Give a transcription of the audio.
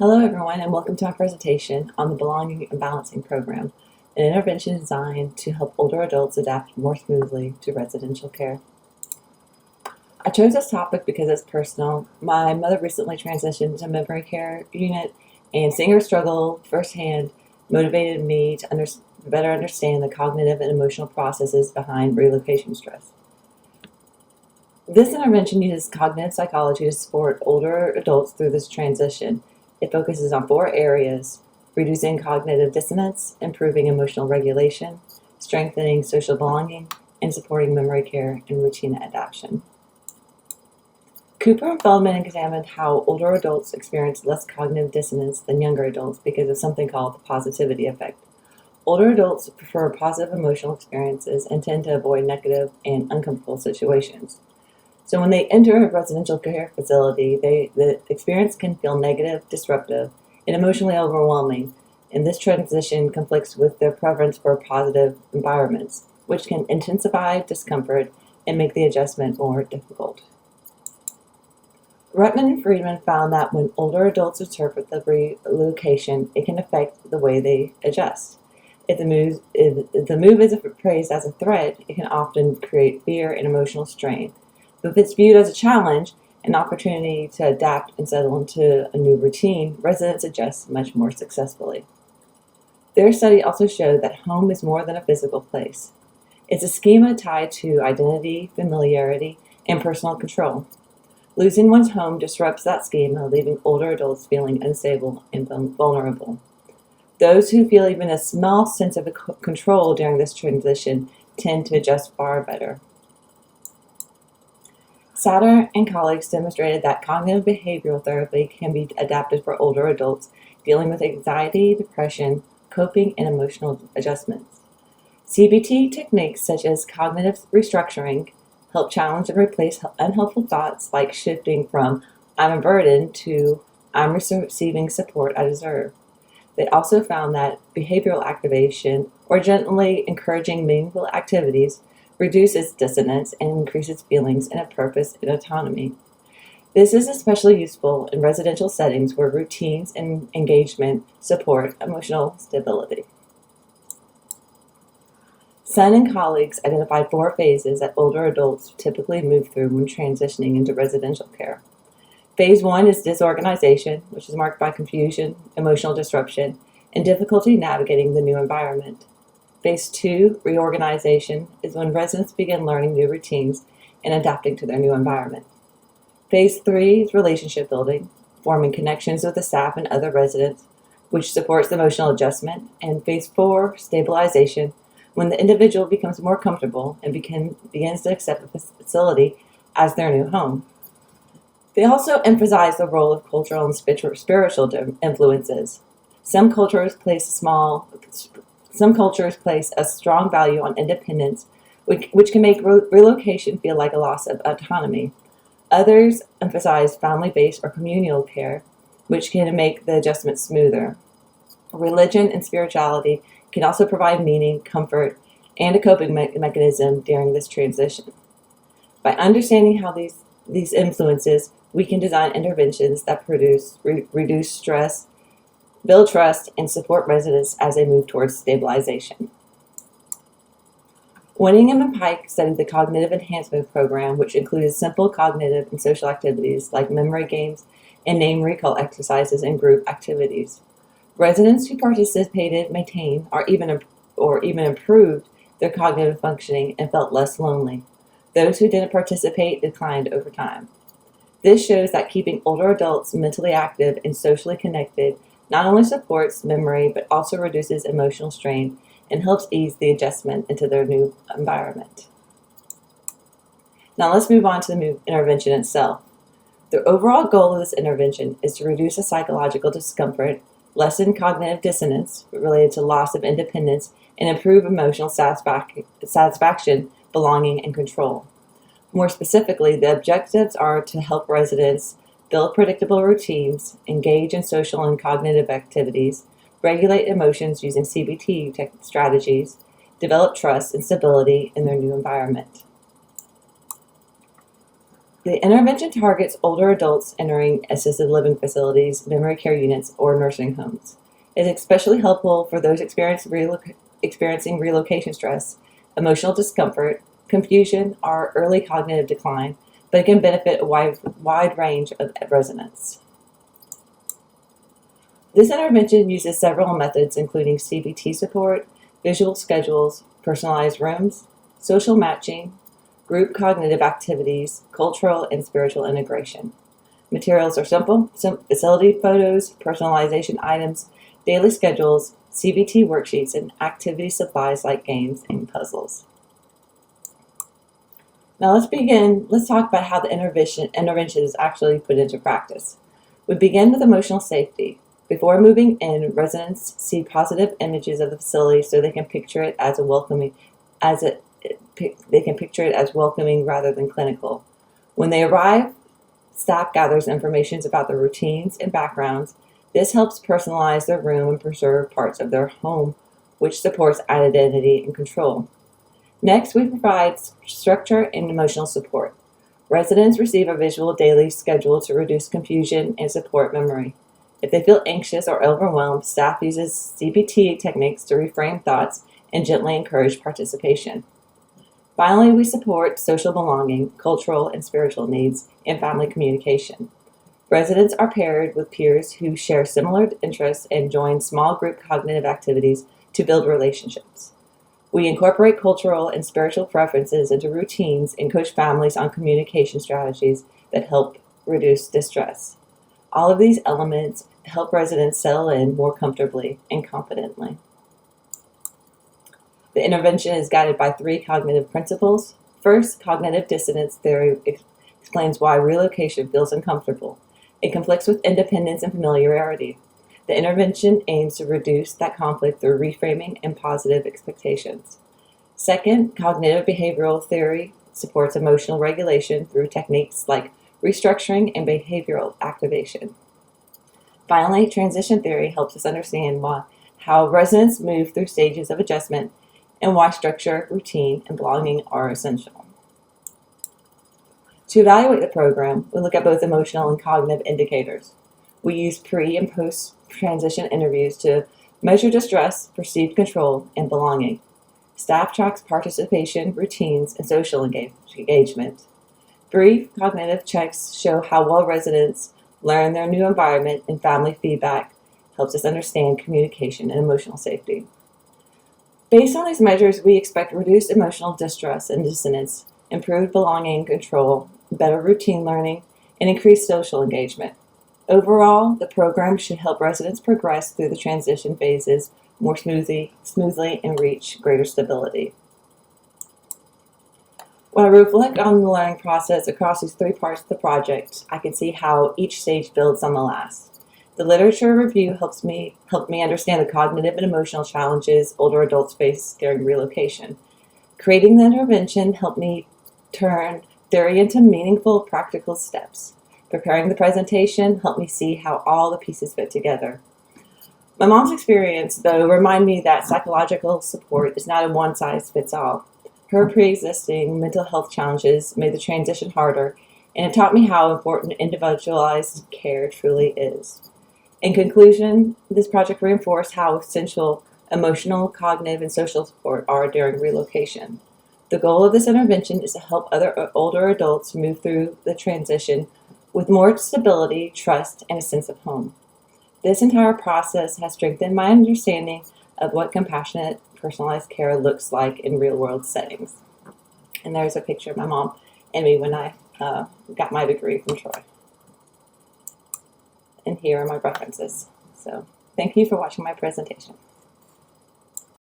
Hello everyone and welcome to our presentation on the Belonging and Balancing Program, an intervention designed to help older adults adapt more smoothly to residential care. I chose this topic because it's personal. My mother recently transitioned to memory care unit, and seeing her struggle firsthand motivated me to better understand the cognitive and emotional processes behind relocation stress. This intervention uses cognitive psychology to support older adults through this transition. It focuses on 4 areas: reducing cognitive dissonance, improving emotional regulation, strengthening social belonging, and supporting memory care and routine adaptation. Cooper and Feldman examined how older adults experience less cognitive dissonance than younger adults because of something called the positivity effect. Older adults prefer positive emotional experiences and tend to avoid negative and uncomfortable situations. So when they enter a residential care facility, the experience can feel negative, disruptive, and emotionally overwhelming, and this transition conflicts with their preference for positive environments, which can intensify discomfort and make the adjustment more difficult. Rutman and Friedman found that when older adults interpret the relocation, it can affect the way they adjust. If the move is appraised as a threat, it can often create fear and emotional strain. But if it's viewed as a challenge, an opportunity to adapt and settle into a new routine, residents adjust much more successfully. Their study also showed that home is more than a physical place. It's a schema tied to identity, familiarity, and personal control. Losing one's home disrupts that schema, leaving older adults feeling unstable and vulnerable. Those who feel even a small sense of control during this transition tend to adjust far better. Satter and colleagues demonstrated that cognitive behavioral therapy can be adapted for older adults dealing with anxiety, depression, coping, and emotional adjustments. CBT techniques such as cognitive restructuring help challenge and replace unhelpful thoughts like shifting from "I'm a burden" to "I'm receiving support I deserve." They also found that behavioral activation, or gently encouraging meaningful activities, reduces dissonance and increases feelings of purpose and autonomy. This is especially useful in residential settings where routines and engagement support emotional stability. Sun and colleagues identified 4 phases that older adults typically move through when transitioning into residential care. Phase 1 is disorganization, which is marked by confusion, emotional disruption, and difficulty navigating the new environment. Phase 2, reorganization, is when residents begin learning new routines and adapting to their new environment. Phase 3 is relationship building, forming connections with the staff and other residents, which supports emotional adjustment. And Phase 4, stabilization, when the individual becomes more comfortable and begins to accept the facility as their new home. They also emphasize the role of cultural and spiritual influences. Some cultures place a strong value on independence, which can make relocation feel like a loss of autonomy. Others emphasize family-based or communal care, which can make the adjustment smoother. Religion and spirituality can also provide meaning, comfort, and a coping mechanism during this transition. By understanding how these influences, we can design interventions that reduce stress, build trust, and support residents as they move towards stabilization. Winningham and Pike studied the Cognitive Enhancement Program, which included simple cognitive and social activities like memory games and name recall exercises and group activities. Residents who participated maintained or even improved their cognitive functioning and felt less lonely. Those who didn't participate declined over time. This shows that keeping older adults mentally active and socially connected not only supports memory but also reduces emotional strain and helps ease the adjustment into their new environment. Now let's move on to the intervention itself. The overall goal of this intervention is to reduce the psychological discomfort, lessen cognitive dissonance related to loss of independence, and improve emotional satisfaction, belonging, and control. More specifically, the objectives are to help residents build predictable routines, engage in social and cognitive activities, regulate emotions using CBT strategies, develop trust and stability in their new environment. The intervention targets older adults entering assisted living facilities, memory care units, or nursing homes. It is especially helpful for those experiencing relocation stress, emotional discomfort, confusion, or early cognitive decline, but it can benefit a wide range of residents. This intervention uses several methods, including CBT support, visual schedules, personalized rooms, social matching, group cognitive activities, cultural and spiritual integration. Materials are simple: facility photos, personalization items, daily schedules, CBT worksheets, and activity supplies like games and puzzles. Now let's talk about how the intervention is actually put into practice. We begin with emotional safety. Before moving in, residents see positive images of the facility so they can picture it as welcoming rather than clinical. When they arrive, staff gathers information about their routines and backgrounds. This helps personalize their room and preserve parts of their home, which supports identity and control. Next, we provide structure and emotional support. Residents receive a visual daily schedule to reduce confusion and support memory. If they feel anxious or overwhelmed, staff uses CBT techniques to reframe thoughts and gently encourage participation. Finally, we support social belonging, cultural and spiritual needs, and family communication. Residents are paired with peers who share similar interests and join small group cognitive activities to build relationships. We incorporate cultural and spiritual preferences into routines and coach families on communication strategies that help reduce distress. All of these elements help residents settle in more comfortably and confidently. The intervention is guided by 3 cognitive principles. First, cognitive dissonance theory explains why relocation feels uncomfortable. It conflicts with independence and familiarity. The intervention aims to reduce that conflict through reframing and positive expectations. Second, cognitive behavioral theory supports emotional regulation through techniques like restructuring and behavioral activation. Finally, transition theory helps us understand how residents move through stages of adjustment and why structure, routine, and belonging are essential. To evaluate the program, we look at both emotional and cognitive indicators. We use pre- and post-transition interviews to measure distress, perceived control, and belonging. Staff tracks participation, routines, and social engagement. Brief cognitive checks show how well residents learn their new environment, and family feedback helps us understand communication and emotional safety. Based on these measures, we expect reduced emotional distress and dissonance, improved belonging and control, better routine learning, and increased social engagement. Overall, the program should help residents progress through the transition phases more smoothly and reach greater stability. When I reflect on the learning process across these 3 parts of the project, I can see how each stage builds on the last. The literature review helped me understand the cognitive and emotional challenges older adults face during relocation. Creating the intervention helped me turn theory into meaningful, practical steps. Preparing the presentation helped me see how all the pieces fit together. My mom's experience, though, reminded me that psychological support is not a one-size-fits-all. Her pre-existing mental health challenges made the transition harder, and it taught me how important individualized care truly is. In conclusion, this project reinforced how essential emotional, cognitive, and social support are during relocation. The goal of this intervention is to help other older adults move through the transition with more stability, trust, and a sense of home. This entire process has strengthened my understanding of what compassionate, personalized care looks like in real-world settings. And there's a picture of my mom and me when I got my degree from Troy. And here are my references. So thank you for watching my presentation.